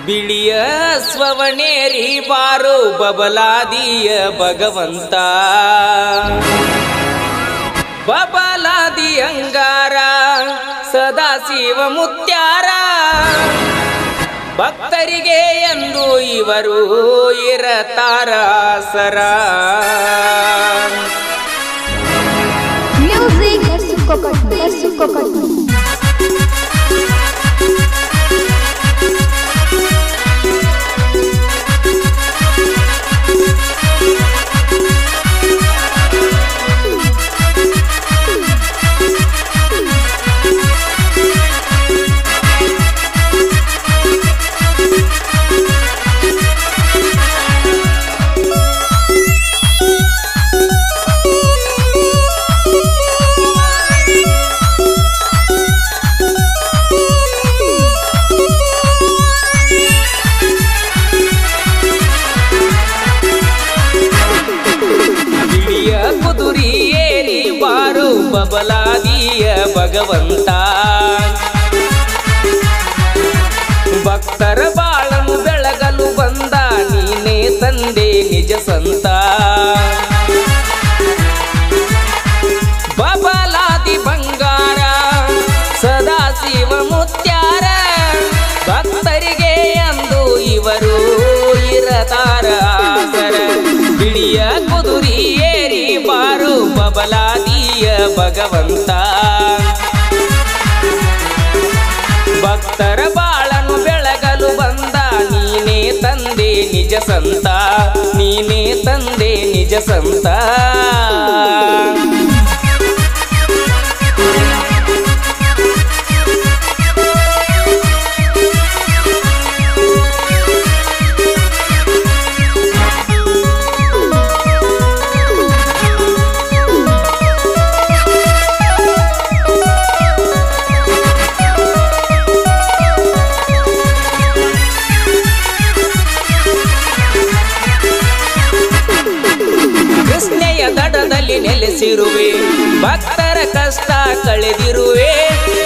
ಬಿಳಿಯ ಸ್ವವನೇರಿ ಬಾರೋ ಬಬಲಾದಿಯ ಭಗವಂತ ಬಬಲಾದಿ ಅಂಗಾರ ಸದಾಶಿವ ಮುತ್ಯಾರ ಭಕ್ತರಿಗೆ ಎಂದು ಇವರು ಇರತಾರ ಸರ ಬಬಲಾದಿಯ ಭಗವಂತ ಭಕ್ತರ ಬಾಳನು ಬೆಳಗಲು ಬಂದ ನೀನೇ ತಂದೆ ನಿಜ ಸಂತ ಬಬಲಾದಿ ಬಂಗಾರ ಸದಾಶಿವ ಮುತ್ಯಾರ ಭಕ್ತರಿಗೆ ಎಂದು ಇವರು ಇರತಾರ ಆಸರ ಬಿಳಿಯ ಕುದುರಿ ಏರಿ ಬಾರು ಬಬಲಾದಿಯ ಭಗವಂತ ಭಕ್ತರ ಬಾಳನು ಬೆಳಗಲು ಬಂದ ನೀನೇ ತಂದೆ ನಿಜ ಸಂತ ನೀನೇ ತಂದೆ ನಿಜ ಸಂತ ನೆಲೆಸಿರುವೆ ಭಕ್ತರ ಕಷ್ಟ ಕಳೆದಿರುವೆ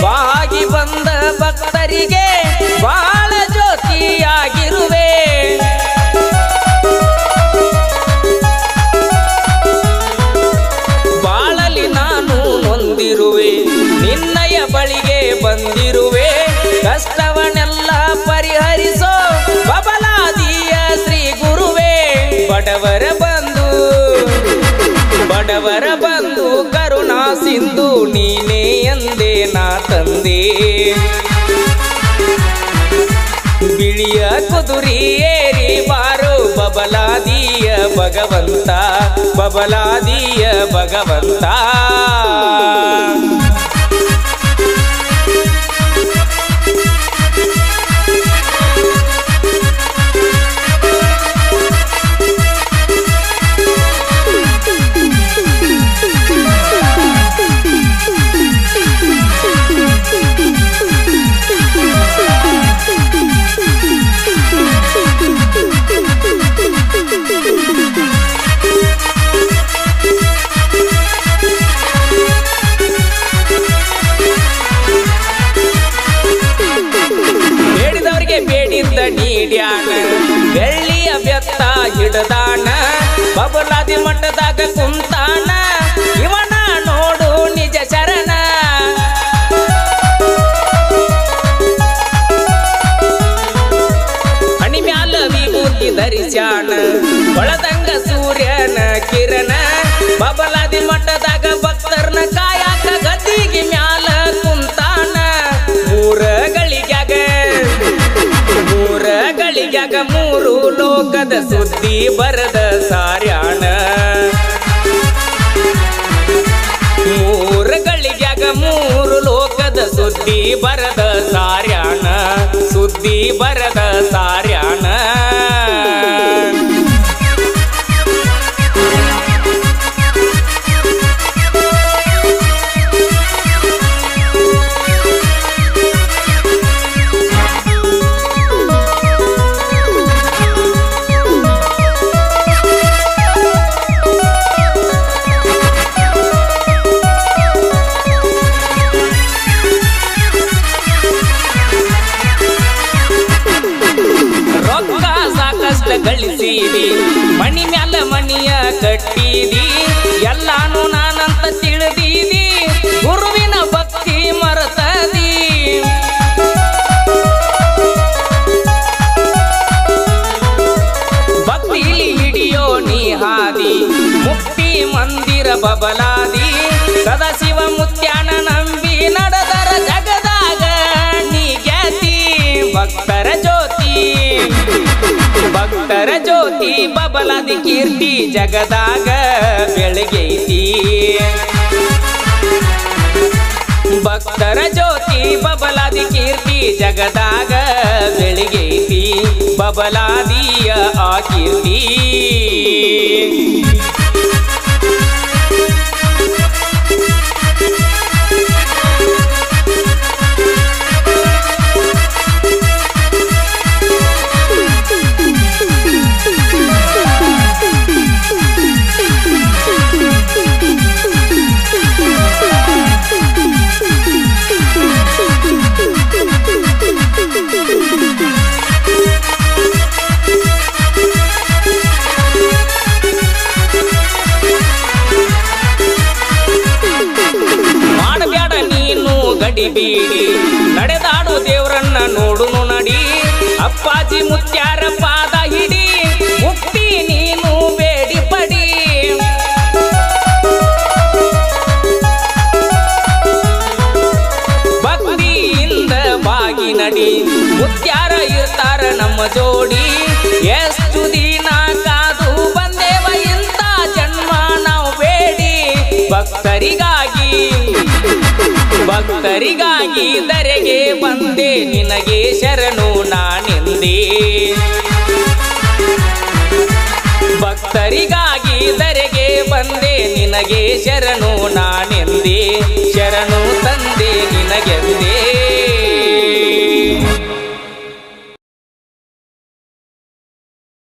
ಬಾಗಿ ಬಂದ ಭಕ್ತರಿಗೆ ಬಾಳ ಜ್ಯೋತಿಯಾಗಿರುವೆ ಬಾಳಲಿ ನಾನು ನೊಂದಿರುವೆ ನಿನ್ನಯ ಬಳಿಗೆ ಬಂದಿರುವೆ ಕಷ್ಟವನ್ನೆಲ್ಲ ಪರಿಹರಿಸೋ ಬಬಲಾದಿಯ ಶ್ರೀ ಗುರುವೇ ಬಡವರ ಬಂಧು ಕರುಣಾ ಸಿಂಧು ನೀನೇ ಎಂದೇ ನಾ ತಂದೆ ಬಿಳಿಯ ಕುದುರಿ ಏರಿ ಬಾರೋ ಬಬಲಾದಿಯ ಭಗವಂತ ಬಬಲಾದಿಯ ಭಗವಂತ ನೀಡ್ಯಾನ ಬೆಳ್ಳಿಯ ಬೆತ್ತ ಹಿಡದಾನ ಬಬಲಾದಿ ಮಠದಾಗ ಕುಂತಾನ ಇವನ ನೋಡು ನಿಜ ಶರಣ ಹಣಿ ಮ್ಯಾಲ ವಿಭೂತಿ ಧರಿಸ್ಯಾನ ಒಳದಂಗ ಸೂರ್ಯನ ಕಿರಣ ಬಬಲಾದಿ ಮಠದಾಗ ಭಕ್ತರ್ನ ಕಾಯಕ ಗದ್ದಿಗೆ ಮ್ಯಾಲ ಕುಂತಾನ ಮೂರ ಗಳಿಗ್ಯಾಗ ಮೂರು ಲೋಕದ ಸುದ್ದಿ ಬರದ ಸಾರ್ಯಾಣ ಮೂರ ಗಳಿಗ್ಯಾಗ ಮೂರು ಲೋಕದ ಸುದ್ದಿ ಬರದ ಸಾರ್ಯಾಣ ಸುದ್ದಿ ಬರದ ಸಾರ್ಯಾಣ ಜ್ಯೋತಿ ಬಬಲಾದಿ ಕೀರ್ತಿ ಜಗದಾಗ ಬೆಳಗೈತಿ ಭಕ್ತರ ಜ್ಯೋತಿ ಬಬಲಾದಿ ಕೀರ್ತಿ ಜಗದಾಗ ಬೆಳಗೈತಿ ಬಬಲಾದಿಯ ಆ ಕೀರ್ತಿ ಬೀಡಿ ನಡೆದಾಡು ದೇವ್ರನ್ನ ನೋಡುನು ನಡಿ ಅಪ್ಪಾಜಿ ಮುತ್ಯಾರ ಪಾದ ಹಿಡಿ ಮುಕ್ತಿ ನೀನು ಬೇಡಿ ಪಡಿ ಭಕ್ತಿಯಿಂದ ಬಾಗಿ ನಡಿ ಮುತ್ಯಾರ ಇರ್ತಾರ ನಮ್ಮ ಜೋಡಿ ಎಷ್ಟು ದಿನ ಕಾದು ಬಂದೇವ ಇಂಥ ಜನ್ಮ ನಾವು ಬೇಡಿ ಭಕ್ತರಿಗಾಗಿ ದರೆಗೆ ಬಂದೆ ನಿನಗೆ ಶರಣು ನಾನೆಂದೇ ಭಕ್ತರಿಗಾಗಿ ದರೆಗೆ ಬಂದೆ ನಿನಗೆ ಶರಣು ನಾನೆಂದೇ ಶರಣು ತಂದೆ